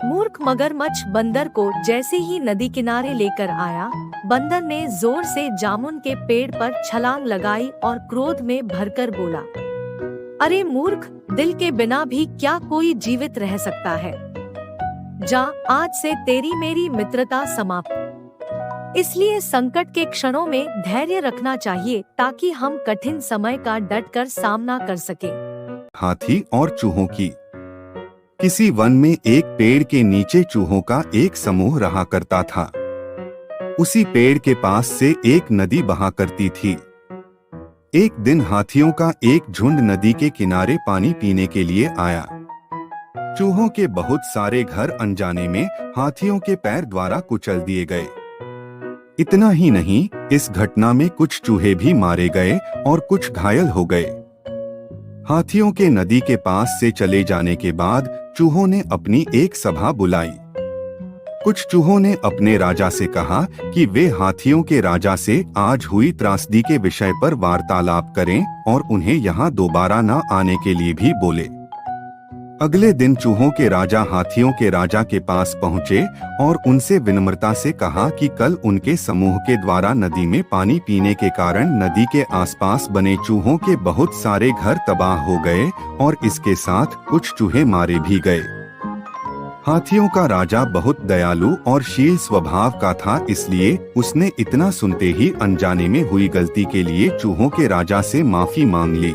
मूर्ख मगरमच्छ बंदर को जैसे ही नदी किनारे लेकर आया, बंदर ने जोर से जामुन के पेड़ पर छलांग लगाई और क्रोध में भरकर बोला, अरे मूर्ख, दिल के बिना भी क्या कोई जीवित रह सकता है? जा, आज से तेरी मेरी मित्रता समाप्त। इसलिए संकट के क्षणों में धैर्य रखना चाहिए ताकि हम कठिन समय का डटकर सामना कर सकें। हाथी और चूहों की। किसी वन में एक पेड़ के नीचे चूहों का एक समूह रहा करता था। उसी पेड़ के पास से एक नदी बहा करती थी। एक दिन हाथियों का एक झुंड नदी के किनारे पानी पीने के लिए आया। चूहों के बहुत सारे घर अनजाने में हाथियों के पैर द्वारा कुचल दिए गए। इतना ही नहीं, इस घटना में कुछ चूहे भी मारे गए और कुछ घायल हो गए। हाथियों के नदी के पास से चले जाने के बाद चूहों ने अपनी एक सभा बुलाई। कुछ चूहों ने अपने राजा से कहा कि वे हाथियों के राजा से आज हुई त्रासदी के विषय पर वार्तालाप करें और उन्हें यहाँ दोबारा न आने के लिए भी बोले। अगले दिन चूहों के राजा हाथियों के राजा के पास पहुँचे और उनसे विनम्रता से कहा कि कल उनके समूह के द्वारा नदी में पानी पीने के कारण नदी के आसपास बने चूहों के बहुत सारे घर तबाह हो गए और इसके साथ कुछ चूहे मारे भी गए। हाथियों का राजा बहुत दयालु और शील स्वभाव का था, इसलिए उसने इतना सुनते ही अनजाने में हुई गलती के लिए चूहों के राजा से माफी मांग ली।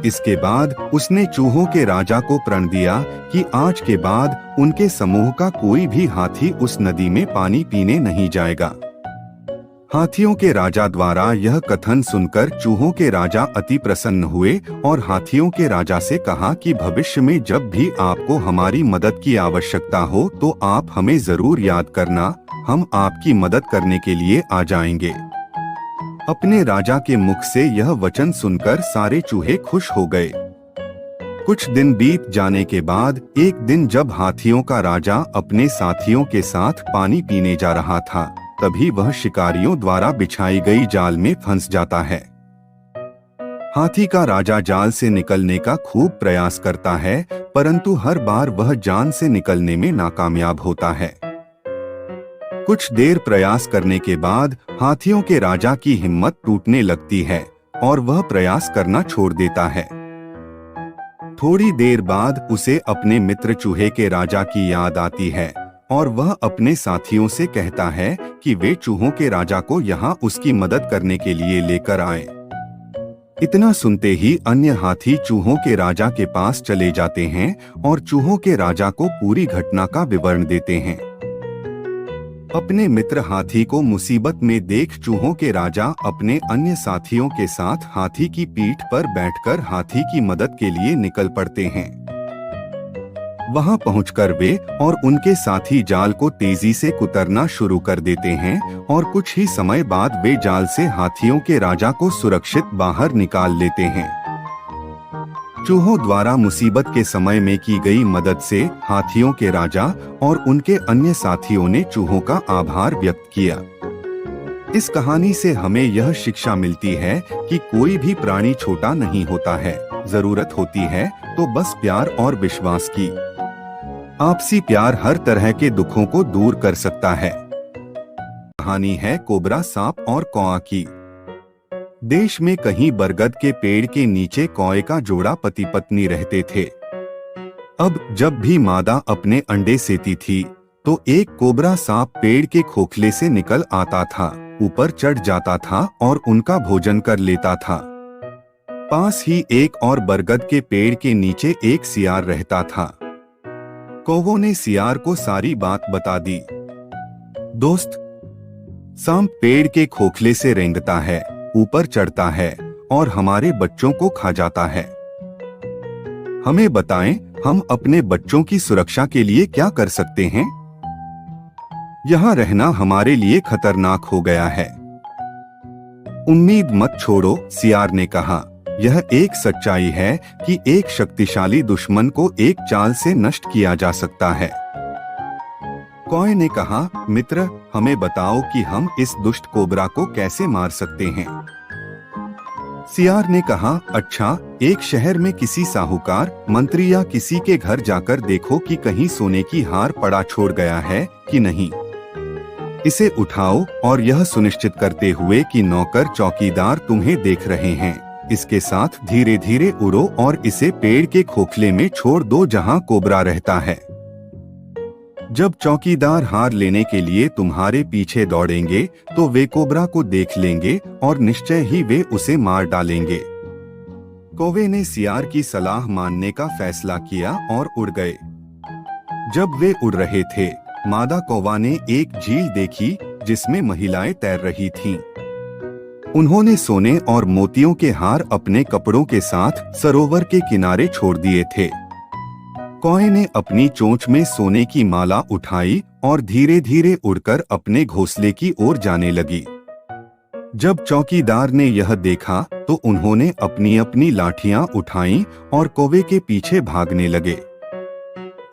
इसके बाद उसने चूहों के राजा को प्रण दिया कि आज के बाद उनके समूह का कोई भी हाथी उस नदी में पानी पीने नहीं जाएगा। हाथियों के राजा द्वारा यह कथन सुनकर चूहों के राजा अति प्रसन्न हुए और हाथियों के राजा से कहा कि भविष्य में जब भी आपको हमारी मदद की आवश्यकता हो तो आप हमें जरूर याद करना, हम आपकी मदद करने के लिए आ जाएंगे। अपने राजा के मुख से यह वचन सुनकर सारे चूहे खुश हो गए। कुछ दिन बीत जाने के बाद एक दिन जब हाथियों का राजा अपने साथियों के साथ पानी पीने जा रहा था, तभी वह शिकारियों द्वारा बिछाई गई जाल में फंस जाता है। हाथी का राजा जाल से निकलने का खूब प्रयास करता है, परंतु हर बार वह जान से निकलने में नाकामयाब होता है। कुछ देर प्रयास करने के बाद हाथियों के राजा की हिम्मत टूटने लगती है और वह प्रयास करना छोड़ देता है। थोड़ी देर बाद उसे अपने मित्र चूहे के राजा की याद आती है और वह अपने साथियों से कहता है कि वे चूहों के राजा को यहाँ उसकी मदद करने के लिए लेकर आए। इतना सुनते ही अन्य हाथी चूहों के राजा के पास चले जाते हैं और चूहों के राजा को पूरी घटना का विवरण देते हैं। अपने मित्र हाथी को मुसीबत में देख चूहों के राजा अपने अन्य साथियों के साथ हाथी की पीठ पर बैठकर हाथी की मदद के लिए निकल पड़ते हैं। वहां पहुंचकर वे और उनके साथी जाल को तेजी से कुतरना शुरू कर देते हैं और कुछ ही समय बाद वे जाल से हाथियों के राजा को सुरक्षित बाहर निकाल लेते हैं। चूहों द्वारा मुसीबत के समय में की गई मदद से हाथियों के राजा और उनके अन्य साथियों ने चूहों का आभार व्यक्त किया। इस कहानी से हमें यह शिक्षा मिलती है कि कोई भी प्राणी छोटा नहीं होता है, जरूरत होती है तो बस प्यार और विश्वास की। आपसी प्यार हर तरह के दुखों को दूर कर सकता है। कहानी है कोबरा, सांप और कौआ की। देश में कहीं बरगद के पेड़ के नीचे कौए का जोड़ा पति पत्नी रहते थे। अब जब भी मादा अपने अंडे सेती थी तो एक कोबरा सांप पेड़ के खोखले से निकल आता था, ऊपर चढ़ जाता था और उनका भोजन कर लेता था। पास ही एक और बरगद के पेड़ के नीचे एक सियार रहता था। कौवों ने सियार को सारी बात बता दी। दोस्त, सांप पेड़ के खोखले से रेंगता है, ऊपर चढ़ता है और हमारे बच्चों को खा जाता है। हमें बताएं, हम अपने बच्चों की सुरक्षा के लिए क्या कर सकते हैं? यहाँ रहना हमारे लिए खतरनाक हो गया है। उम्मीद मत छोड़ो, सियार ने कहा। यह एक सच्चाई है कि एक शक्तिशाली दुश्मन को एक चाल से नष्ट किया जा सकता है। कौए ने कहा, मित्र, हमें बताओ कि हम इस दुष्ट कोबरा को कैसे मार सकते हैं। सियार ने कहा, अच्छा, एक शहर में किसी साहूकार, मंत्री या किसी के घर जाकर देखो कि कहीं सोने की हार पड़ा छोड़ गया है कि नहीं। इसे उठाओ और यह सुनिश्चित करते हुए कि नौकर चौकीदार तुम्हें देख रहे हैं, इसके साथ धीरे धीरे उड़ो और इसे पेड़ के खोखले में छोड़ दो जहां कोबरा रहता है। जब चौकीदार हार लेने के लिए तुम्हारे पीछे दौड़ेंगे तो वे कोबरा को देख लेंगे और निश्चय ही वे उसे मार डालेंगे। कौवे ने सियार की सलाह मानने का फैसला किया और उड़ गए। जब वे उड़ रहे थे, मादा कौवा ने एक झील देखी जिसमें महिलाएं तैर रही थीं। उन्होंने सोने और मोतियों के हार अपने कपड़ों के साथ सरोवर के किनारे छोड़ दिए थे। कौवे ने अपनी चोंच में सोने की माला उठाई और धीरे धीरे उड़कर अपने घोंसले की ओर जाने लगी। जब चौकीदार ने यह देखा तो उन्होंने अपनी अपनी लाठियां उठाईं और कौवे के पीछे भागने लगे।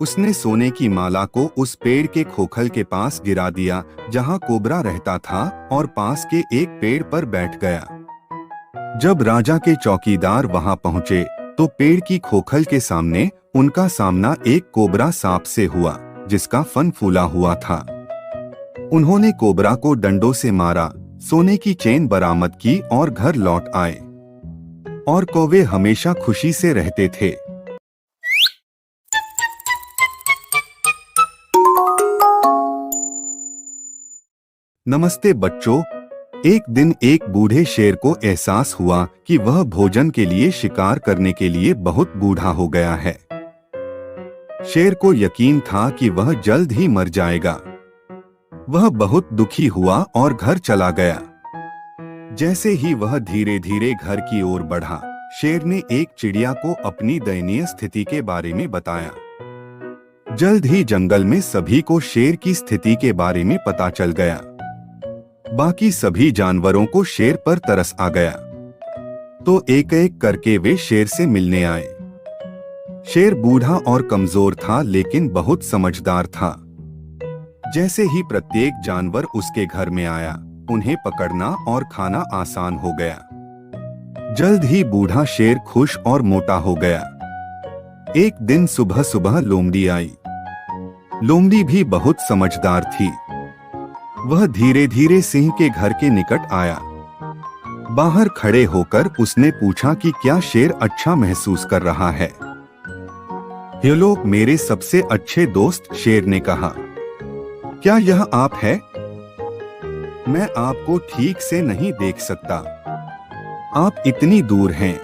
उसने सोने की माला को उस पेड़ के खोखल के पास गिरा दिया जहां कोबरा रहता था और पास के एक पेड़ पर बैठ गया। जब राजा के चौकीदार वहां पहुंचे तो पेड़ की खोखल के सामने उनका सामना एक कोबरा सांप से हुआ जिसका फन फूला हुआ था। उन्होंने कोबरा को डंडों से मारा, सोने की चेन बरामद की और घर लौट आए। और कौवे हमेशा खुशी से रहते थे। नमस्ते बच्चों। एक दिन एक बूढ़े शेर को एहसास हुआ कि वह भोजन के लिए शिकार करने के लिए बहुत बूढ़ा हो गया है। शेर को यकीन था कि वह जल्द ही मर जाएगा। वह बहुत दुखी हुआ और घर चला गया। जैसे ही वह धीरे धीरे घर की ओर बढ़ा, शेर ने एक चिड़िया को अपनी दयनीय स्थिति के बारे में बताया। जल्द ही जंगल में सभी को शेर की स्थिति के बारे में पता चल गया। बाकी सभी जानवरों को शेर पर तरस आ गया, तो एक एक करके वे शेर से मिलने आए। शेर बूढ़ा और कमजोर था लेकिन बहुत समझदार था। जैसे ही प्रत्येक जानवर उसके घर में आया, उन्हें पकड़ना और खाना आसान हो गया। जल्द ही बूढ़ा शेर खुश और मोटा हो गया। एक दिन सुबह सुबह लोमड़ी आई। लोमड़ी भी बहुत समझदार थी। वह धीरे धीरे सिंह के घर के निकट आया। बाहर खड़े होकर उसने पूछा कि क्या शेर अच्छा महसूस कर रहा है। हेलो मेरे सबसे अच्छे दोस्त, शेर ने कहा। क्या यह आप है? मैं आपको ठीक से नहीं देख सकता, आप इतनी दूर हैं।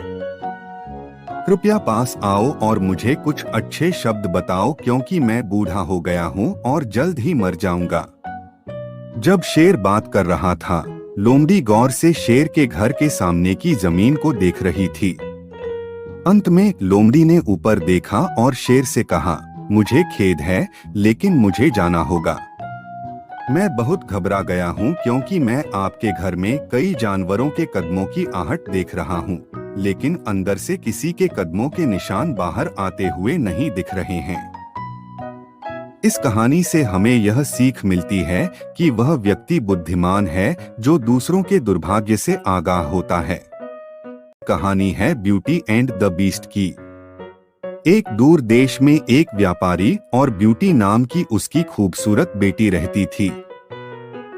कृपया पास आओ और मुझे कुछ अच्छे शब्द बताओ क्योंकि मैं बूढ़ा हो गया हूँ और जल्द ही मर जाऊंगा। जब शेर बात कर रहा था, लोमड़ी गौर से शेर के घर के सामने की जमीन को देख रही थी। अंत में लोमड़ी ने ऊपर देखा और शेर से कहा, मुझे खेद है लेकिन मुझे जाना होगा। मैं बहुत घबरा गया हूँ क्योंकि मैं आपके घर में कई जानवरों के कदमों की आहट देख रहा हूँ, लेकिन अंदर से किसी के कदमों के निशान बाहर आते हुए नहीं दिख रहे हैं। इस कहानी से हमें यह सीख मिलती है कि वह व्यक्ति बुद्धिमान है जो दूसरों के दुर्भाग्य से आगाह होता है। कहानी है ब्यूटी एंड द बीस्ट की। एक दूर देश में एक व्यापारी और ब्यूटी नाम की उसकी खूबसूरत बेटी रहती थी।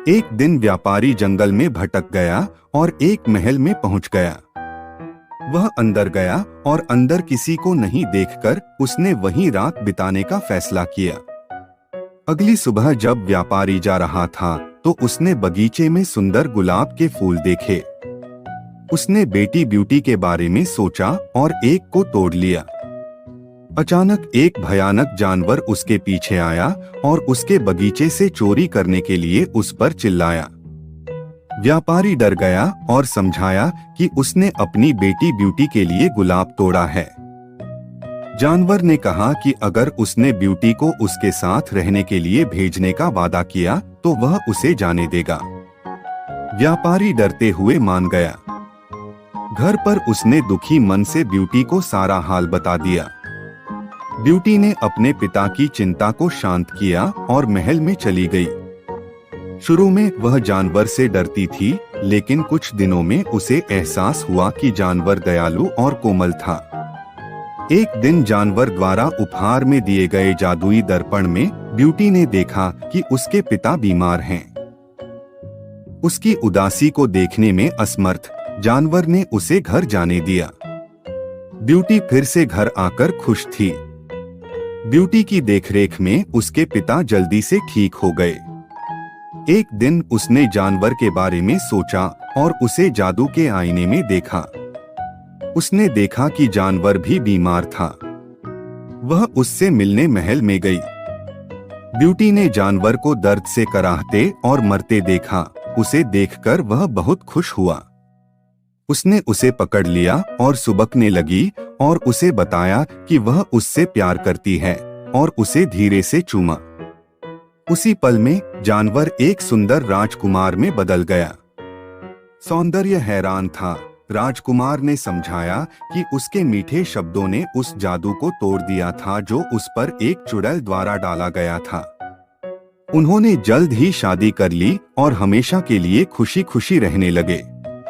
एक दिन व्यापारी जंगल में भटक गया और एक महल में पहुंच गया। वह अंदर गया और अंदर किसी को नहीं देखकर उसने वहीं रात बिताने का फैसला किया। अगली सुबह जब व्यापारी जा रहा था तो उसने बगीचे में सुंदर गुलाब के फूल देखे। उसने बेटी ब्यूटी के बारे में सोचा और एक को तोड़ लिया। अचानक एक भयानक जानवर उसके पीछे आया और उसके बगीचे से चोरी करने के लिए उस पर चिल्लाया। व्यापारी डर गया और समझाया कि उसने अपनी बेटी ब्यूटी के लिए गुलाब तोड़ा है। जानवर ने कहा कि अगर उसने ब्यूटी को उसके साथ रहने के लिए भेजने का वादा किया तो वह उसे जाने देगा। व्यापारी डरते हुए मान गया। घर पर उसने दुखी मन से ब्यूटी को सारा हाल बता दिया। ब्यूटी ने अपने पिता की चिंता को शांत किया और महल में चली गई। शुरू में वह जानवर से डरती थी, लेकिन कुछ दिनों में उसे एहसास हुआ कि जानवर दयालु और कोमल था। एक दिन जानवर द्वारा उपहार में दिए गए जादुई दर्पण में ब्यूटी ने देखा कि उसके पिता बीमार हैं। उसकी उदासी को देखने में असमर्थ जानवर ने उसे घर जाने दिया। ब्यूटी फिर से घर आकर खुश थी। ब्यूटी की देखरेख में उसके पिता जल्दी से ठीक हो गए। एक दिन उसने जानवर के बारे में सोचा और उसे जादू के आईने में देखा। उसने देखा कि जानवर भी बीमार था। वह उससे मिलने महल में गई। ब्यूटी ने जानवर को दर्द से कराहते और मरते देखा। उसे देखकर वह बहुत खुश हुआ। उसने उसे पकड़ लिया और सुबकने लगी और उसे बताया कि वह उससे प्यार करती है और उसे धीरे से चूमा। उसी पल में जानवर एक सुंदर राजकुमार में बदल गया। सौंदर्य हैरान था। राजकुमार ने समझाया कि उसके मीठे शब्दों ने उस जादू को तोड़ दिया था जो उस पर एक चुड़ैल द्वारा डाला गया था। उन्होंने जल्द ही शादी कर ली और हमेशा के लिए खुशी खुशी रहने लगे।